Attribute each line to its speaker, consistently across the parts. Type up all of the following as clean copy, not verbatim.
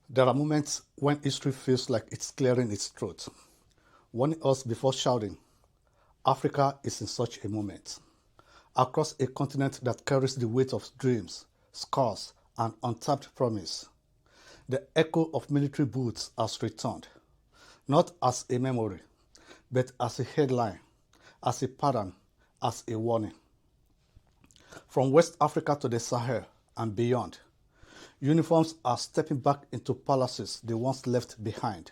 Speaker 1: There are moments when history feels like it's clearing its throat, warning us before shouting. Africa is in such a moment. Across a continent that carries the weight of dreams, scars, and untapped promise, the echo of military boots has returned, not as a memory, but as a headline, as a pattern, as a warning. From West Africa to the Sahel and beyond, uniforms are stepping back into palaces they once left behind.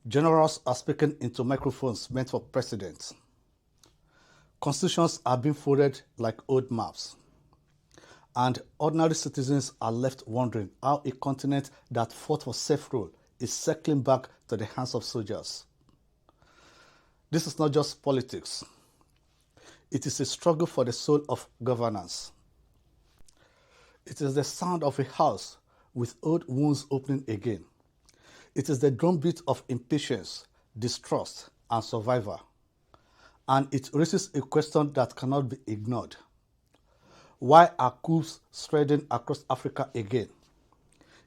Speaker 1: Generals are speaking into microphones meant for presidents. Constitutions are being folded like old maps. And ordinary citizens are left wondering how a continent that fought for self-rule is circling back to the hands of soldiers. This is not just politics. It is a struggle for the soul of governance. It is the sound of a house with old wounds opening again. It is the drumbeat of impatience, distrust, and survival. And it raises a question that cannot be ignored. Why are coups spreading across Africa again?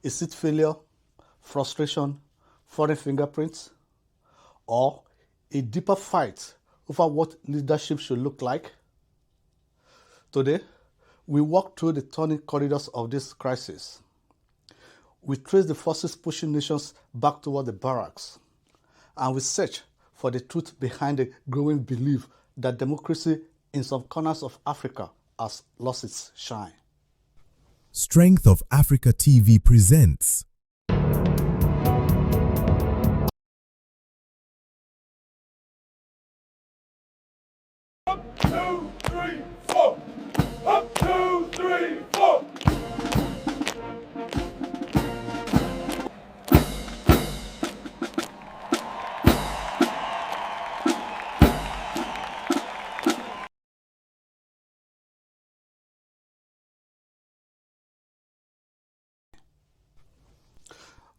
Speaker 1: Is it failure, frustration, foreign fingerprints, or a deeper fight over what leadership should look like? Today, we walk through the turning corridors of this crisis. We trace the forces pushing nations back toward the barracks, and we search for the truth behind the growing belief that democracy in some corners of Africa has lost its shine.
Speaker 2: Strength of Africa TV presents
Speaker 3: Up, 2, 3, 4. Up, 2, 3, 4.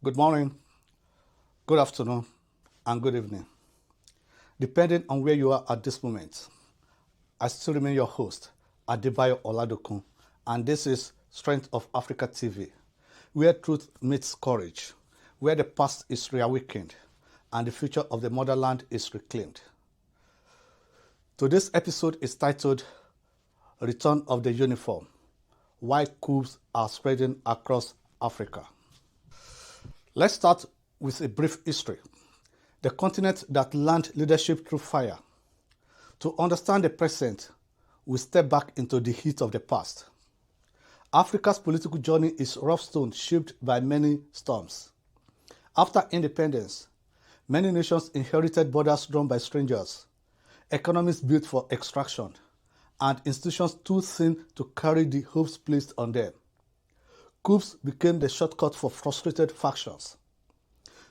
Speaker 1: Good morning, good afternoon, and good evening. Depending on where you are at this moment, I still remain your host, Adebayo Oladokun, and this is Strength of Africa TV, where truth meets courage, where the past is reawakened, and the future of the motherland is reclaimed. Today's episode is titled Return of the Uniform, Why Coups Are Spreading Across Africa. Let's start with a brief history. The continent that learned leadership through fire. To understand the present, we step back into the heat of the past. Africa's political journey is rough stone shaped by many storms. After independence, many nations inherited borders drawn by strangers, economies built for extraction, and institutions too thin to carry the hopes placed on them. Coups became the shortcut for frustrated factions.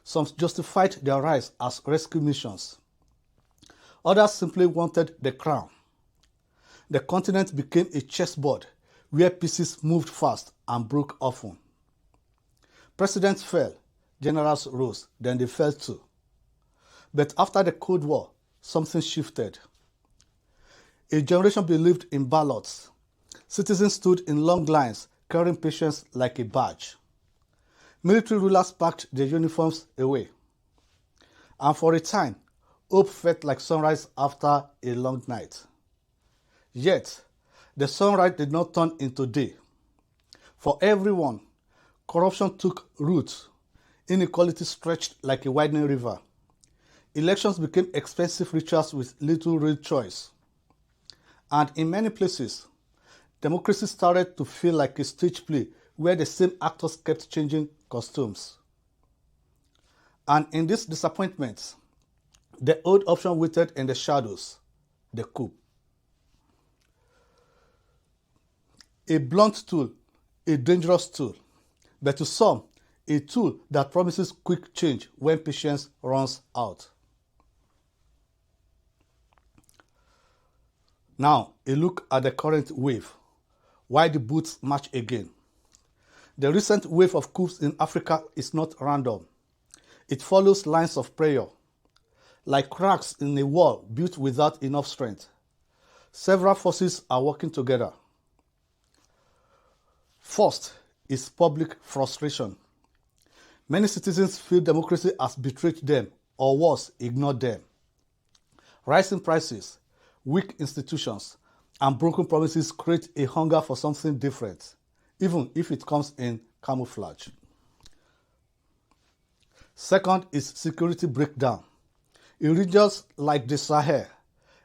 Speaker 1: Some justified their rise as rescue missions. Others simply wanted the crown. The continent became a chessboard where pieces moved fast and broke often. Presidents fell, generals rose, then they fell too. But after the Cold War, something shifted. A generation believed in ballots. Citizens stood in long lines, carrying patience like a badge. Military rulers packed their uniforms away. And for a time, hope felt like sunrise after a long night. Yet, the sunrise did not turn into day. For everyone, corruption took root. Inequality stretched like a widening river. Elections became expensive rituals with little real choice. And in many places, democracy started to feel like a stage play where the same actors kept changing costumes. And in this disappointment, the old option waited in the shadows, the coup. A blunt tool, a dangerous tool, but to some, a tool that promises quick change when patience runs out. Now, a look at the current wave. Why the boots march again? The recent wave of coups in Africa is not random. It follows lines of prayer, like cracks in a wall built without enough strength. Several forces are working together. First is public frustration. Many citizens feel democracy has betrayed them, or worse, ignored them. Rising prices, weak institutions, and broken promises create a hunger for something different, even if it comes in camouflage. Second is security breakdown. In regions like the Sahel,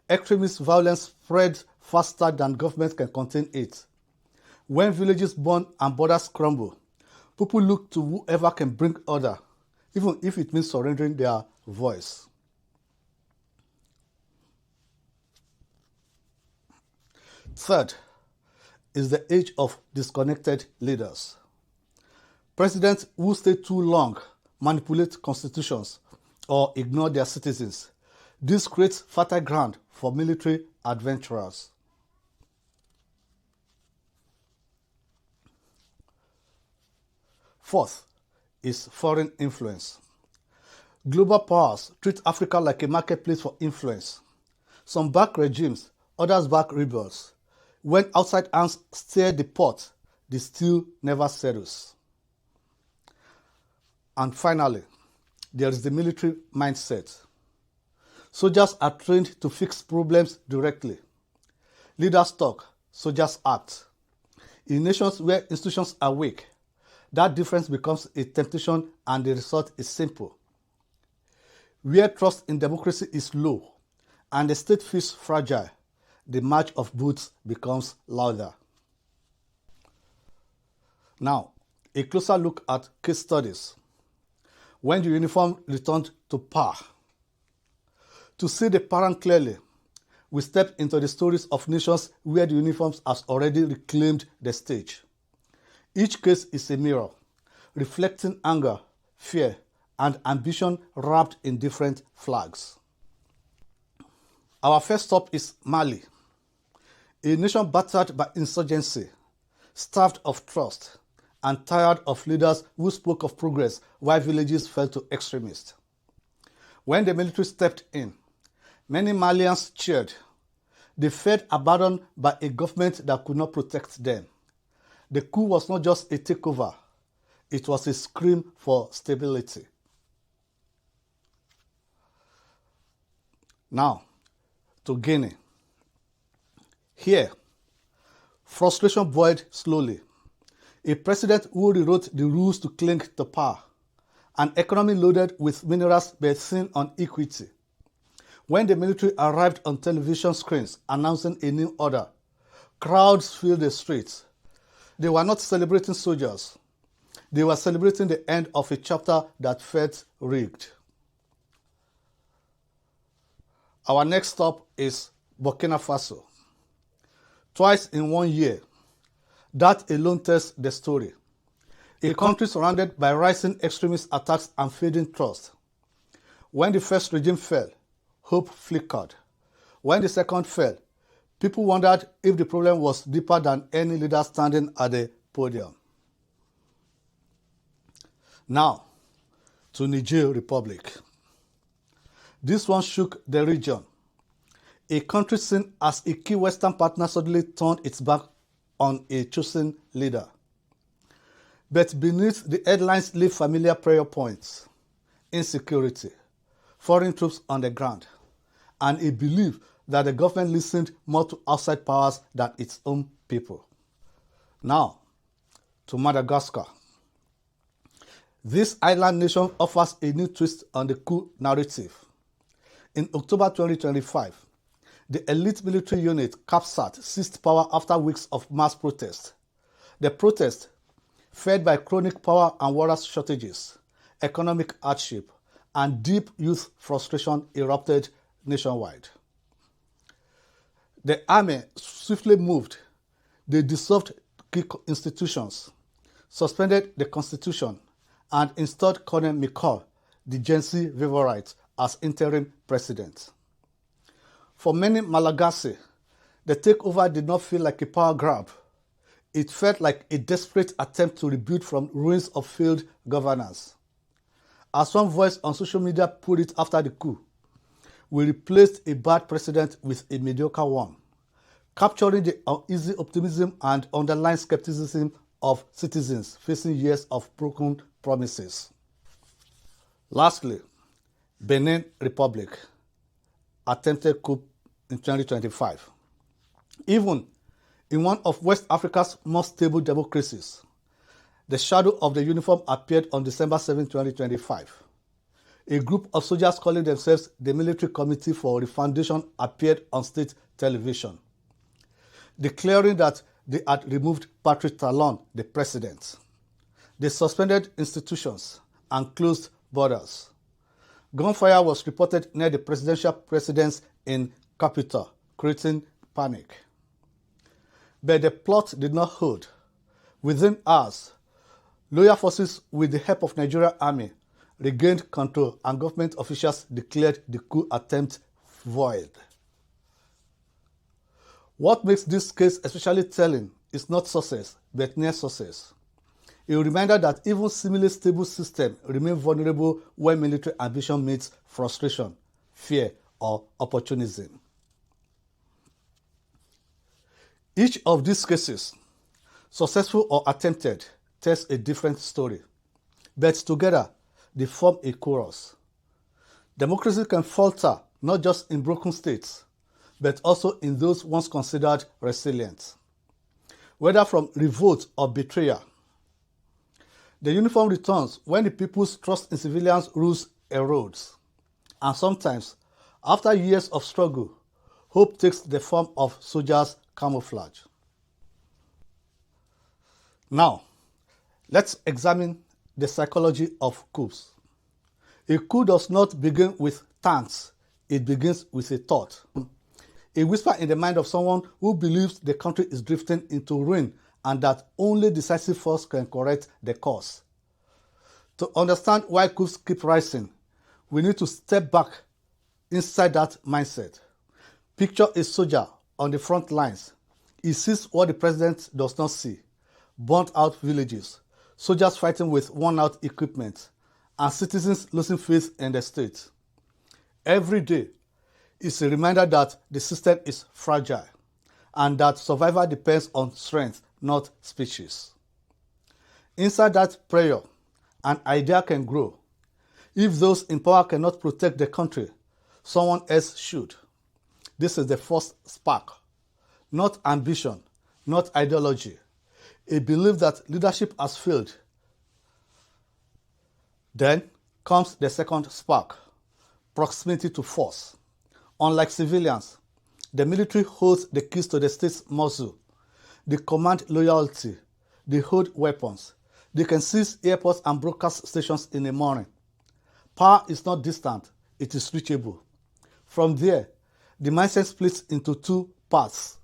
Speaker 1: extremist violence spreads faster than government can contain it. When villages burn and borders crumble, people look to whoever can bring order, even if it means surrendering their voice. Third is the age of disconnected leaders. Presidents who stay too long manipulate constitutions or ignore their citizens. This creates fertile ground for military adventurers. Fourth is foreign influence. Global powers treat Africa like a marketplace for influence. Some back regimes, others back rebels. When outside hands stir the pot, the stew never settles. And finally, there is the military mindset. Soldiers are trained to fix problems directly. Leaders talk, soldiers act. In nations where institutions are weak, that difference becomes a temptation and the result is simple. Where trust in democracy is low and the state feels fragile, the march of boots becomes louder. Now, a closer look at case studies. When the uniform returned to power. To see the pattern clearly, we step into the stories of nations where the uniforms has already reclaimed the stage. Each case is a mirror, reflecting anger, fear, and ambition wrapped in different flags. Our first stop is Mali, a nation battered by insurgency, starved of trust, and tired of leaders who spoke of progress while villages fell to extremists. When the military stepped in, many Malians cheered. They felt abandoned by a government that could not protect them. The coup was not just a takeover, it was a scream for stability. Now, to Guinea. Here, frustration boiled slowly. A president who rewrote the rules to cling to power, an economy loaded with minerals but thin on equity. When the military arrived on television screens announcing a new order, crowds filled the streets. They were not celebrating soldiers. They were celebrating the end of a chapter that felt rigged. Our next stop is Burkina Faso. Twice in 1 year, that alone tells the story. A country surrounded by rising extremist attacks and fading trust. When the first regime fell, hope flickered. When the second fell, people wondered if the problem was deeper than any leader standing at the podium. Now, to Niger Republic. This one shook the region. A country seen as a key Western partner suddenly turned its back on a chosen leader. But beneath the headlines lay familiar prayer points: insecurity, foreign troops on the ground, and a belief that the government listened more to outside powers than its own people. Now, to Madagascar. This island nation offers a new twist on the coup narrative. In October 2025, the elite military unit Coups seized power after weeks of mass protest. The protest, fed by chronic power and water shortages, economic hardship, and deep youth frustration, erupted nationwide. The army swiftly moved. They dissolved key institutions, suspended the constitution, and installed Colonel Mikol, the Gen Z favorite, as interim president. For many Malagasy, the takeover did not feel like a power grab. It felt like a desperate attempt to rebuild from ruins of failed governance. As one voice on social media put it after the coup, we replaced a bad president with a mediocre one, capturing the uneasy optimism and underlying skepticism of citizens facing years of broken promises. Lastly, Benin Republic attempted coup in 2025. Even in one of West Africa's most stable democracies, the shadow of the uniform appeared on December 7, 2025. A group of soldiers calling themselves the Military Committee for Refoundation appeared on state television, declaring that they had removed Patrick Talon, the president. They suspended institutions and closed borders. Gunfire was reported near the presidential residence in Capital, creating panic. But the plot did not hold. Within hours, loyal forces with the help of Nigerian army regained control and government officials declared the coup attempt void. What makes this case especially telling is not success, but near success. A reminder that even similarly stable systems remain vulnerable when military ambition meets frustration, fear, or opportunism. Each of these cases, successful or attempted, tells a different story, but together they form a chorus. Democracy can falter not just in broken states, but also in those once considered resilient. Whether from revolt or betrayal, the uniform returns when the people's trust in civilians' rules erodes. And sometimes, after years of struggle, hope takes the form of soldiers' camouflage. Now, let's examine the psychology of coups. A coup does not begin with tanks, it begins with a thought. A whisper in the mind of someone who believes the country is drifting into ruin and that only decisive force can correct the course. To understand why coups keep rising, we need to step back inside that mindset. Picture a soldier on the front lines. He sees what the president does not see: burnt out villages, soldiers fighting with worn out equipment, and citizens losing faith in the state. Every day is a reminder that the system is fragile and that survival depends on strength, not speeches. Inside that prayer, an idea can grow. If those in power cannot protect the country, someone else should. This is the first spark. Not ambition, not ideology. A belief that leadership has failed. Then comes the second spark, proximity to force. Unlike civilians, the military holds the keys to the state's muscle. They command loyalty. They hold weapons. They can seize airports and broadcast stations in a morning. Power is not distant, it is reachable. From there, the mindset splits into two parts.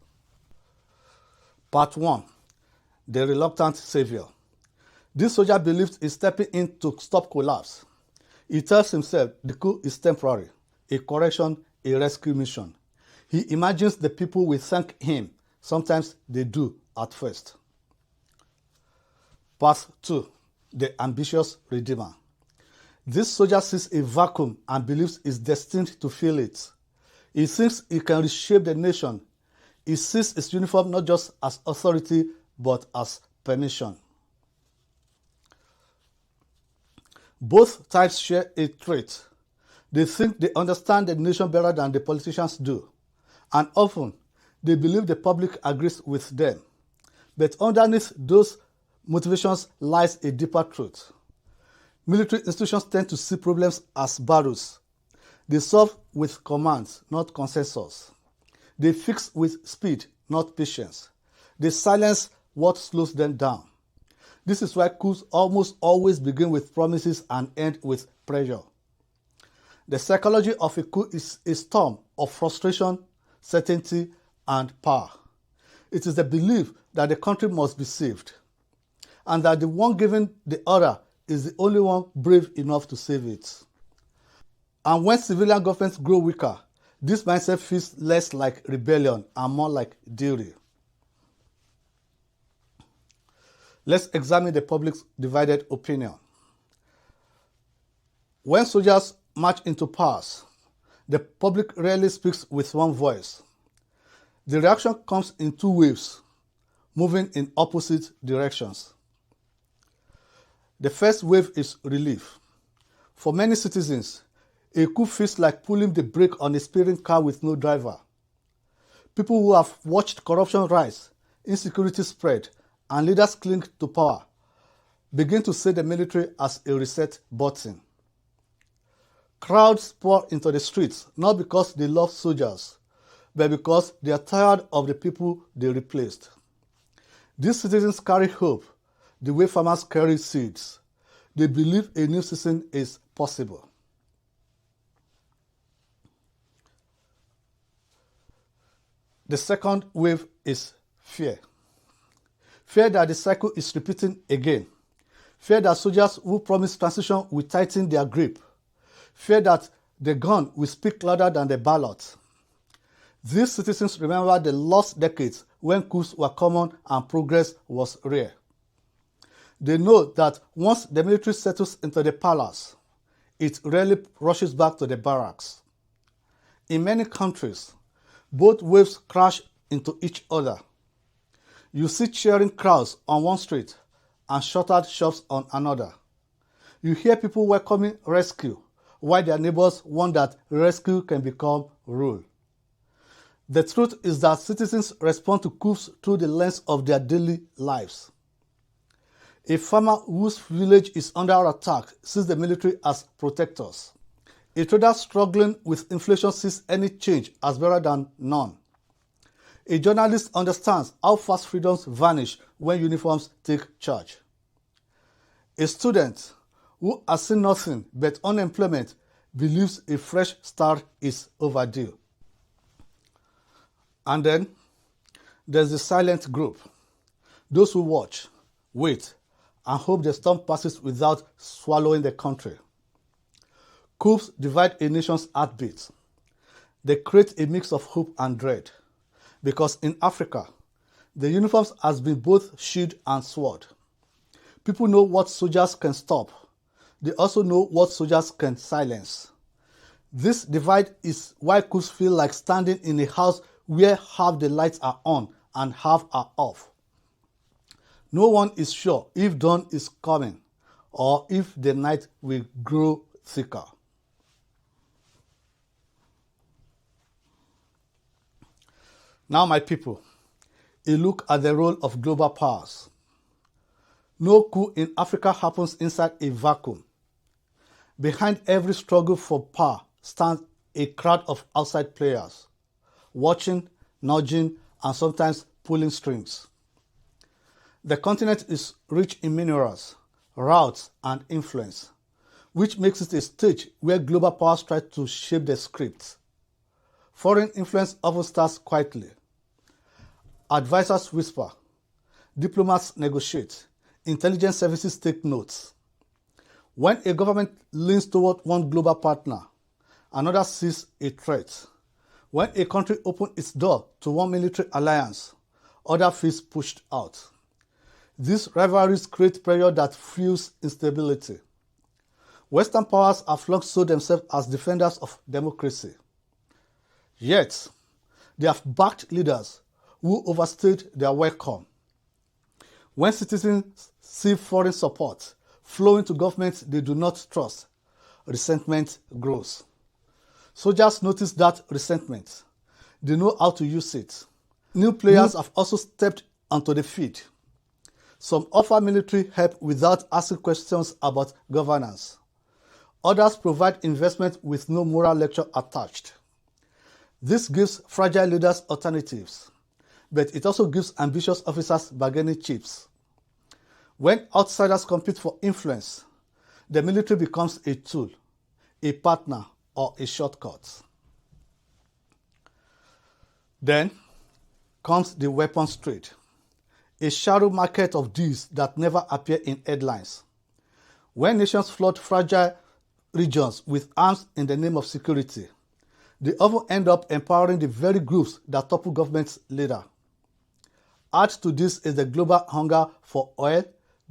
Speaker 1: Part 1, the reluctant savior. This soldier believes he's stepping in to stop collapse. He tells himself the coup is temporary, a correction, a rescue mission. He imagines the people will thank him. Sometimes they do at first. Part 2, the ambitious redeemer. This soldier sees a vacuum and believes he's destined to fill it. He thinks he can reshape the nation. He sees his uniform not just as authority, but as permission. Both types share a trait. They think they understand the nation better than the politicians do. And often, they believe the public agrees with them. But underneath those motivations lies a deeper truth. Military institutions tend to see problems as barriers. They solve with commands, not consensus. They fix with speed, not patience. They silence what slows them down. This is why coups almost always begin with promises and end with pressure. The psychology of a coup is a storm of frustration, certainty, and power. It is the belief that the country must be saved, and that the one giving the order is the only one brave enough to save it. And when civilian governments grow weaker, this mindset feels less like rebellion and more like duty. Let's examine the public's divided opinion. When soldiers march into powers, the public rarely speaks with one voice. The reaction comes in two waves, moving in opposite directions. The first wave is relief. For many citizens, a coup feels like pulling the brake on a speeding car with no driver. People who have watched corruption rise, insecurity spread, and leaders cling to power begin to see the military as a reset button. Crowds pour into the streets not because they love soldiers, but because they are tired of the people they replaced. These citizens carry hope the way farmers carry seeds. They believe a new season is possible. The second wave is fear. Fear that the cycle is repeating again. Fear that soldiers who promise transition will tighten their grip. Fear that the gun will speak louder than the ballot. These citizens remember the lost decades when coups were common and progress was rare. They know that once the military settles into the palace, it rarely rushes back to the barracks. In many countries, both waves crash into each other. You see cheering crowds on one street and shuttered shops on another. You hear people welcoming rescue, while their neighbors want that rescue can become rule. The truth is that citizens respond to coups through the lens of their daily lives. A farmer whose village is under attack sees the military as protectors. A trader struggling with inflation sees any change as better than none. A journalist understands how fast freedoms vanish when uniforms take charge. A student who has seen nothing but unemployment believes a fresh start is overdue. And then there's the silent group, those who watch, wait, and hope the storm passes without swallowing the country. Coups divide a nation's heartbeat. They create a mix of hope and dread, because in Africa, the uniforms has been both shield and sword. People know what soldiers can stop. They also know what soldiers can silence. This divide is why coups feel like standing in a house where half the lights are on and half are off. No one is sure if dawn is coming or if the night will grow thicker. Now, my people, a look at the role of global powers. No coup in Africa happens inside a vacuum. Behind every struggle for power stands a crowd of outside players, watching, nudging, and sometimes pulling strings. The continent is rich in minerals, routes, and influence, which makes it a stage where global powers try to shape the script. Foreign influence often starts quietly. Advisors whisper, diplomats negotiate, intelligence services take notes. When a government leans toward one global partner, another sees a threat. When a country opens its door to one military alliance, others feel pushed out. These rivalries create pressure that fuels instability. Western powers have long sold themselves as defenders of democracy. Yet, they have backed leaders who overstayed their welcome. When citizens see foreign support flowing to governments they do not trust, resentment grows. Soldiers notice that resentment. They know how to use it. New players have also stepped onto the field. Some offer military help without asking questions about governance. Others provide investment with no moral lecture attached. This gives fragile leaders alternatives, but it also gives ambitious officers bargaining chips. When outsiders compete for influence, the military becomes a tool, a partner, or a shortcut. Then comes the weapons trade, a shallow market of deals that never appear in headlines. When nations flood fragile regions with arms in the name of security, they often end up empowering the very groups that topple governments later. Add to this is the global hunger for oil,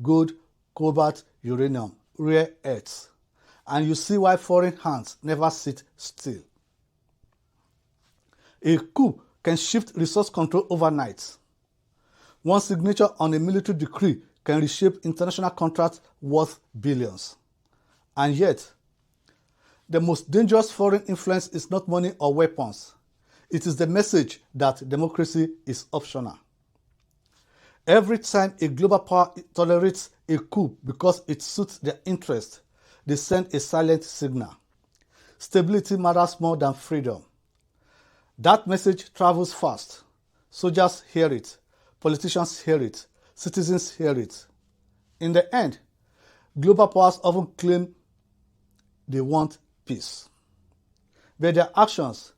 Speaker 1: gold, cobalt, uranium, rare earths, and you see why foreign hands never sit still. A coup can shift resource control overnight. One signature on a military decree can reshape international contracts worth billions. And yet, The most dangerous foreign influence is not money or weapons. It is the message that democracy is optional. Every time a global power tolerates a coup because it suits their interest, they send a silent signal. Stability matters more than freedom. That message travels fast. Soldiers hear it, politicians hear it, citizens hear it. In the end, global powers often claim they want peace. But their actions,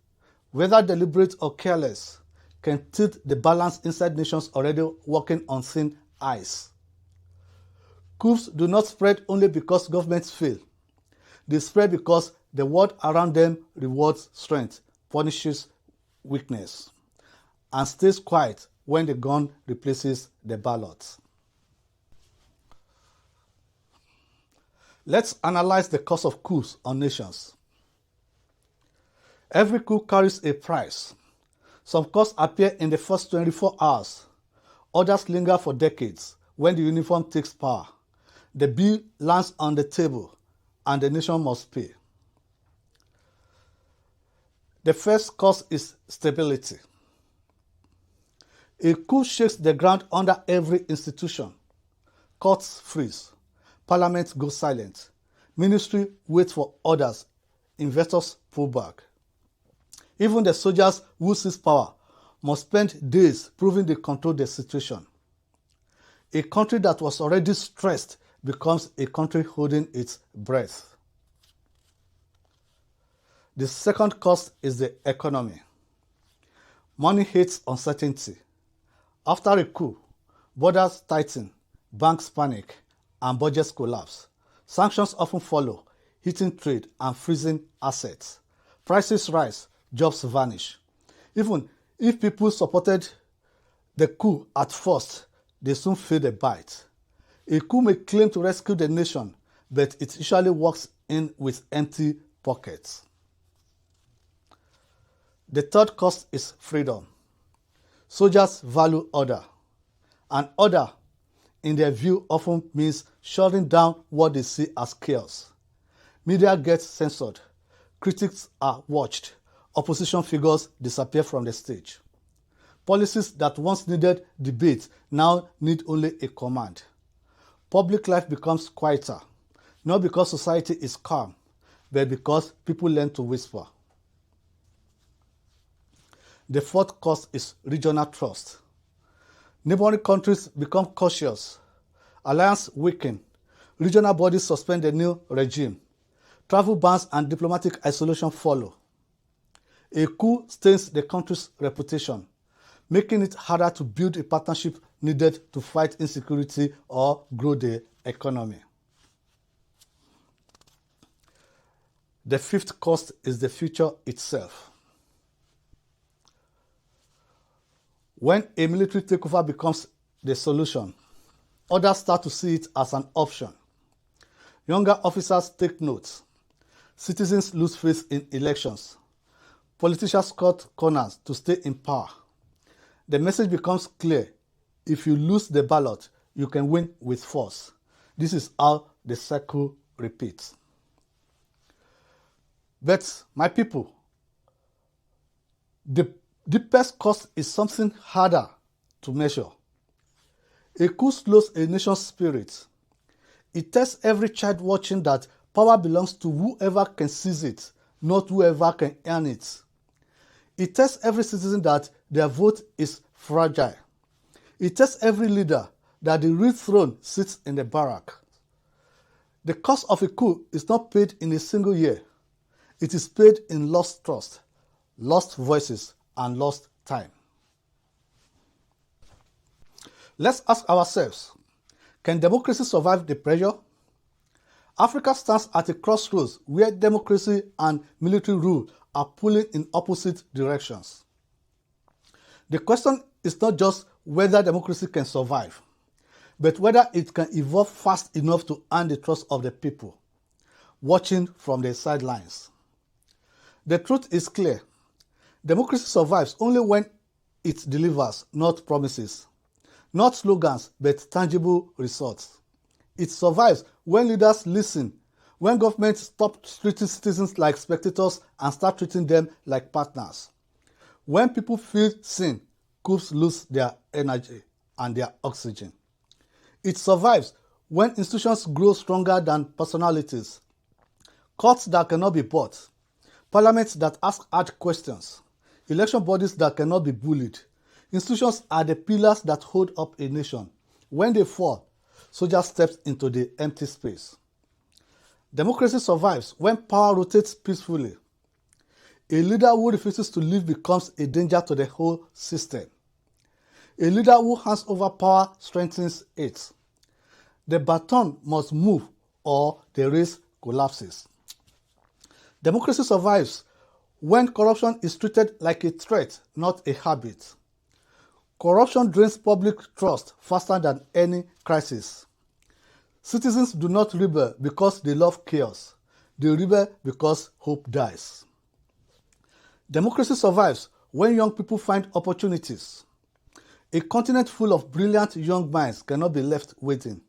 Speaker 1: whether deliberate or careless, can tilt the balance inside nations already walking on thin ice. Coups do not spread only because governments fail. They spread because the world around them rewards strength, punishes weakness, and stays quiet when the gun replaces the ballot. Let's analyze the cost of coups on nations. Every coup carries a price. Some costs appear in the first 24 hours. Others linger for decades when the uniform takes power. The bill lands on the table and the nation must pay. The first cost is stability. A coup shakes the ground under every institution. Courts freeze. Parliament goes silent. Ministry waits for orders. Investors pull back. Even the soldiers who seize power must spend days proving they control the situation. A country that was already stressed becomes a country holding its breath. The second cost is the economy. Money hates uncertainty. After a coup, borders tighten, banks panic, and budgets collapse. Sanctions often follow, hitting trade and freezing assets. Prices rise, jobs vanish. Even if people supported the coup at first, they soon feel the bite. A coup may claim to rescue the nation, but it usually walks in with empty pockets. The third cost is freedom. Soldiers value order. And order, in their view, often means shutting down what they see as chaos. Media gets censored. Critics are watched. Opposition figures disappear from the stage. Policies that once needed debate now need only a command. Public life becomes quieter, not because society is calm, but because people learn to whisper. The fourth cost is regional trust. Neighboring countries become cautious. Alliances weaken. Regional bodies suspend the new regime. Travel bans and diplomatic isolation follow. A coup stains the country's reputation, making it harder to build a partnership needed to fight insecurity or grow the economy. The fifth cost is the future itself. When a military takeover becomes the solution, others start to see it as an option. Younger officers take notes. Citizens lose faith in elections. Politicians cut corners to stay in power. The message becomes clear. If you lose the ballot, you can win with force. This is how the cycle repeats. But, my people, the deepest cost is something harder to measure. A coup slows a nation's spirit. It tells every child watching that power belongs to whoever can seize it, not whoever can earn it. It tells every citizen that their vote is fragile. It tells every leader that the real throne sits in the barrack. The cost of a coup is not paid in a single year. It is paid in lost trust, lost voices, and lost time. Let's ask ourselves, can democracy survive the pressure? Africa stands at a crossroads where democracy and military rule are pulling in opposite directions. The question is not just whether democracy can survive, but whether it can evolve fast enough to earn the trust of the people, watching from the sidelines. The truth is clear. Democracy survives only when it delivers, not promises. Not slogans, but tangible results. It survives when leaders listen, when governments stop treating citizens like spectators and start treating them like partners. When people feel seen, coups lose their energy and their oxygen. It survives when institutions grow stronger than personalities, courts that cannot be bought, parliaments that ask hard questions, election bodies that cannot be bullied. Institutions are the pillars that hold up a nation. When they fall, soldiers step into the empty space. Democracy survives when power rotates peacefully. A leader who refuses to leave becomes a danger to the whole system. A leader who hands over power strengthens it. The baton must move or the race collapses. Democracy survives when corruption is treated like a threat, not a habit. Corruption drains public trust faster than any crisis. Citizens do not rebel because they love chaos. They rebel because hope dies. Democracy survives when young people find opportunities. A continent full of brilliant young minds cannot be left waiting.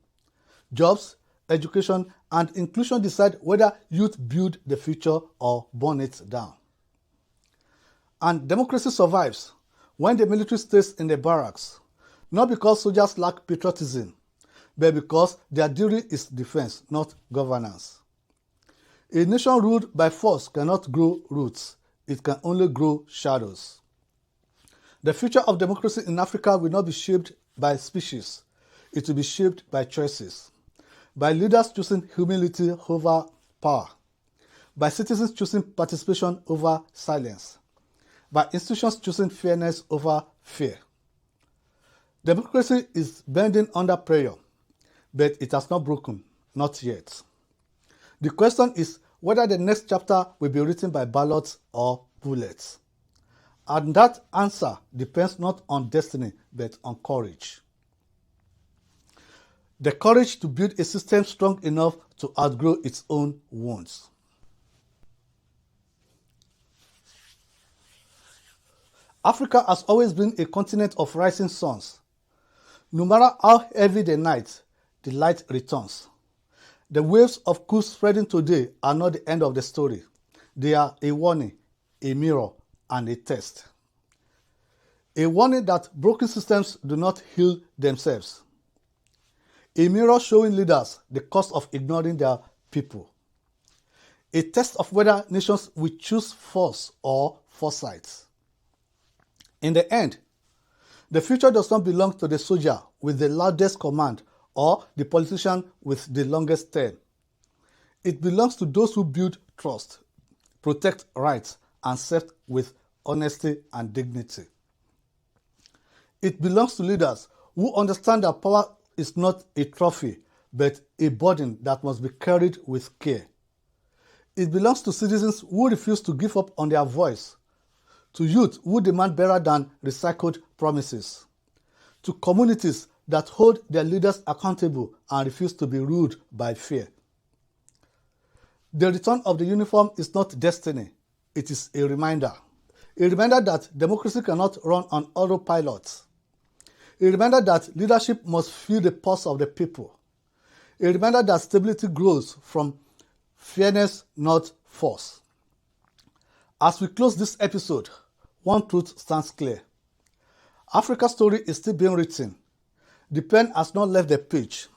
Speaker 1: Jobs, education, and inclusion decide whether youth build the future or burn it down. And democracy survives when the military stays in the barracks, not because soldiers lack patriotism, but because their duty is defense, not governance. A nation ruled by force cannot grow roots. It can only grow shadows. The future of democracy in Africa will not be shaped by species. It will be shaped by choices. By leaders choosing humility over power, by citizens choosing participation over silence, by institutions choosing fairness over fear. Democracy is bending under pressure, but it has not broken, not yet. The question is whether the next chapter will be written by ballots or bullets. And that answer depends not on destiny, but on courage. The courage to build a system strong enough to outgrow its own wounds. Africa has always been a continent of rising suns. No matter how heavy the night, the light returns. The waves of coups spreading today are not the end of the story. They are a warning, a mirror, and a test. A warning that broken systems do not heal themselves. A mirror showing leaders the cost of ignoring their people. A test of whether nations will choose force or foresight. In the end, the future does not belong to the soldier with the loudest command or the politician with the longest term. It belongs to those who build trust, protect rights, and serve with honesty and dignity. It belongs to leaders who understand that power is not a trophy, but a burden that must be carried with care. It belongs to citizens who refuse to give up on their voice, to youth who demand better than recycled promises, to communities that hold their leaders accountable and refuse to be ruled by fear. The return of the uniform is not destiny, it is a reminder. A reminder that democracy cannot run on autopilot. A reminder that leadership must feel the pulse of the people. A reminder that stability grows from fairness, not force. As we close this episode, one truth stands clear. Africa's story is still being written. The pen has not left the page,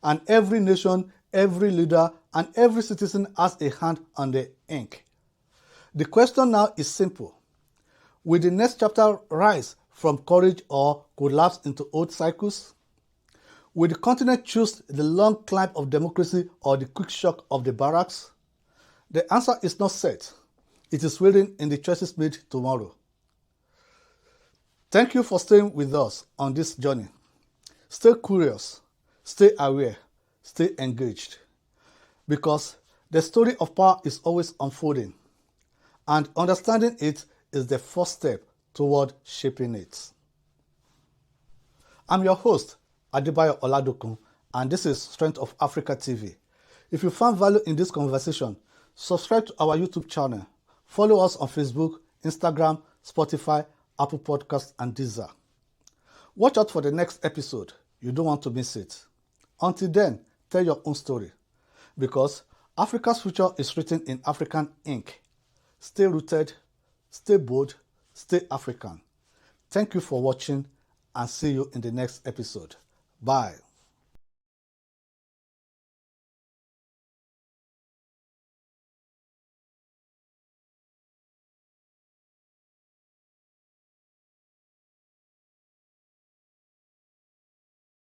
Speaker 1: and every nation, every leader, and every citizen has a hand on the ink. The question now is simple. Will the next chapter rise from courage or collapse into old cycles? Will the continent choose the long climb of democracy or the quick shock of the barracks? The answer is not set. It is waiting in the choices made tomorrow. Thank you for staying with us on this journey. Stay curious, stay aware, stay engaged. Because the story of power is always unfolding, and understanding it is the first step toward shaping it. I'm your host, Adebayo Oladokun, and this is Strength of Africa TV. If you found value in this conversation, subscribe to our YouTube channel. Follow us on Facebook, Instagram, Spotify, Apple Podcasts, and Deezer. Watch out for the next episode. You don't want to miss it. Until then, tell your own story. Because Africa's future is written in African ink. Stay rooted, stay bold, stay African. Thank you for watching and see you in the next episode. Bye.